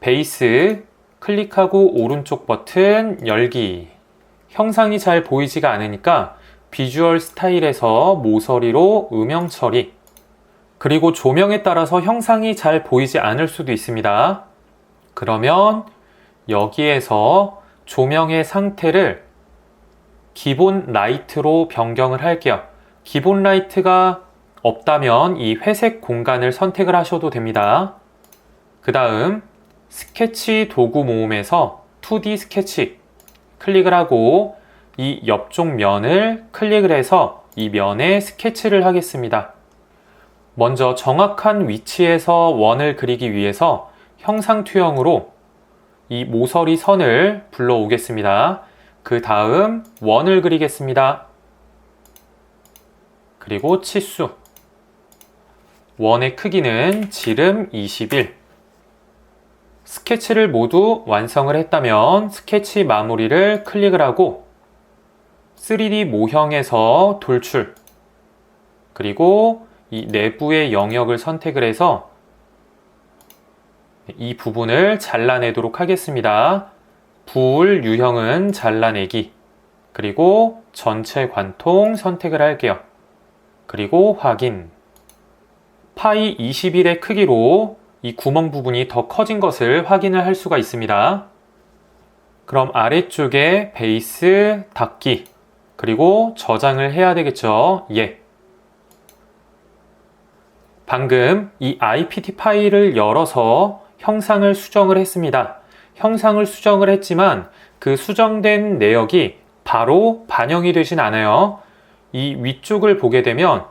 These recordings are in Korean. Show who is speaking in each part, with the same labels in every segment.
Speaker 1: 베이스 클릭하고 오른쪽 버튼 열기. 형상이 잘 보이지가 않으니까 비주얼 스타일에서 모서리로 음영 처리. 그리고 조명에 따라서 형상이 잘 보이지 않을 수도 있습니다. 그러면 여기에서 조명의 상태를 기본 라이트로 변경을 할게요. 기본 라이트가 없다면 이 회색 공간을 선택을 하셔도 됩니다. 그 다음 스케치 도구 모음에서 2D 스케치 클릭을 하고 이 옆쪽 면을 클릭을 해서 이 면에 스케치를 하겠습니다. 먼저 정확한 위치에서 원을 그리기 위해서 형상투영으로 이 모서리 선을 불러오겠습니다. 그 다음 원을 그리겠습니다. 그리고 치수. 원의 크기는 지름 21. 스케치를 모두 완성을 했다면 스케치 마무리를 클릭을 하고 3D 모형에서 돌출. 그리고 이 내부의 영역을 선택을 해서 이 부분을 잘라내도록 하겠습니다. 붓 유형은 잘라내기. 그리고 전체 관통 선택을 할게요. 그리고 확인. 파이 21의 크기로 이 구멍 부분이 더 커진 것을 확인을 할 수가 있습니다. 그럼 아래쪽에 베이스 닫기. 그리고 저장을 해야 되겠죠. 예. 방금 이 IPT 파일을 열어서 형상을 수정을 했습니다. 형상을 수정을 했지만 그 수정된 내역이 바로 반영이 되진 않아요. 이 위쪽을 보게 되면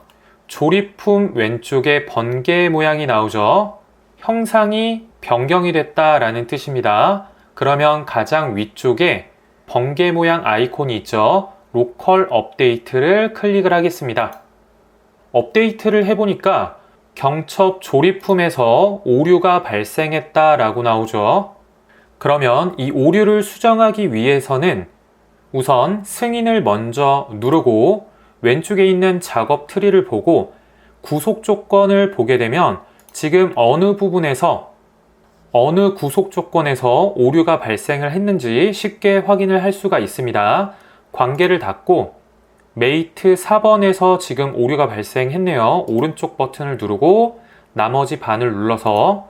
Speaker 1: 조립품 왼쪽에 번개 모양이 나오죠. 형상이 변경이 됐다라는 뜻입니다. 그러면 가장 위쪽에 번개 모양 아이콘이 있죠. 로컬 업데이트를 클릭을 하겠습니다. 업데이트를 해보니까 경첩 조립품에서 오류가 발생했다라고 나오죠. 그러면 이 오류를 수정하기 위해서는 우선 승인을 먼저 누르고 왼쪽에 있는 작업 트리를 보고 구속 조건을 보게 되면 지금 어느 부분에서 어느 구속 조건에서 오류가 발생을 했는지 쉽게 확인을 할 수가 있습니다. 관계를 닫고 메이트 4번에서 지금 오류가 발생했네요. 오른쪽 버튼을 누르고 나머지 반을 눌러서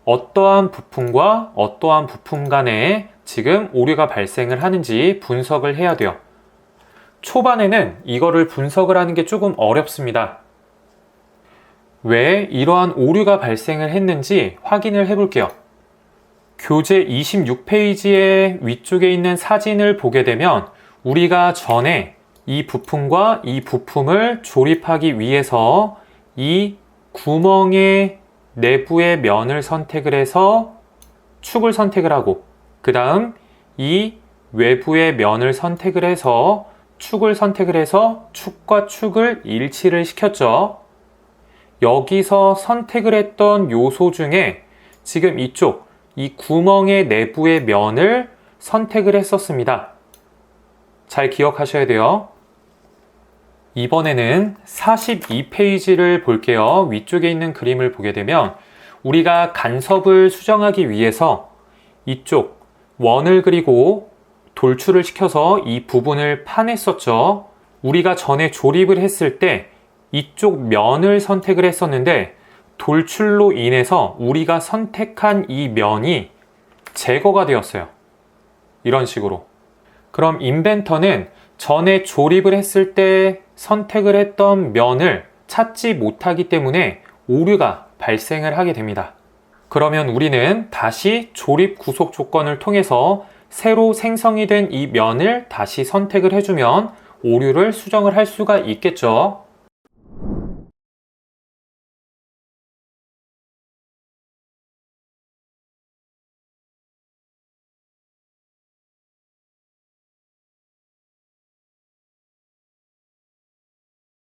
Speaker 1: 어떠한 부품과 어떠한 부품 간에 지금 오류가 발생을 하는지 분석을 해야 돼요. 초반에는 이거를 분석을 하는 게 조금 어렵습니다. 왜 이러한 오류가 발생을 했는지 확인을 해볼게요. 교재 26페이지의 위쪽에 있는 사진을 보게 되면 우리가 전에 이 부품과 이 부품을 조립하기 위해서 이 구멍의 내부의 면을 선택을 해서 축을 선택을 하고 그 다음 이 외부의 면을 선택을 해서 축을 선택을 해서 축과 축을 일치를 시켰죠. 여기서 선택을 했던 요소 중에 지금 이쪽 이 구멍의 내부의 면을 선택을 했었습니다. 잘 기억하셔야 돼요. 이번에는 42페이지를 볼게요. 위쪽에 있는 그림을 보게 되면 우리가 간섭을 수정하기 위해서 이쪽 원을 그리고 돌출을 시켜서 이 부분을 파냈었죠. 우리가 전에 조립을 했을 때 이쪽 면을 선택을 했었는데 돌출로 인해서 우리가 선택한 이 면이 제거가 되었어요. 이런 식으로. 그럼 인벤터는 전에 조립을 했을 때 선택을 했던 면을 찾지 못하기 때문에 오류가 발생을 하게 됩니다. 그러면 우리는 다시 조립 구속 조건을 통해서 새로 생성이 된 이 면을 다시 선택을 해주면 오류를 수정을 할 수가 있겠죠.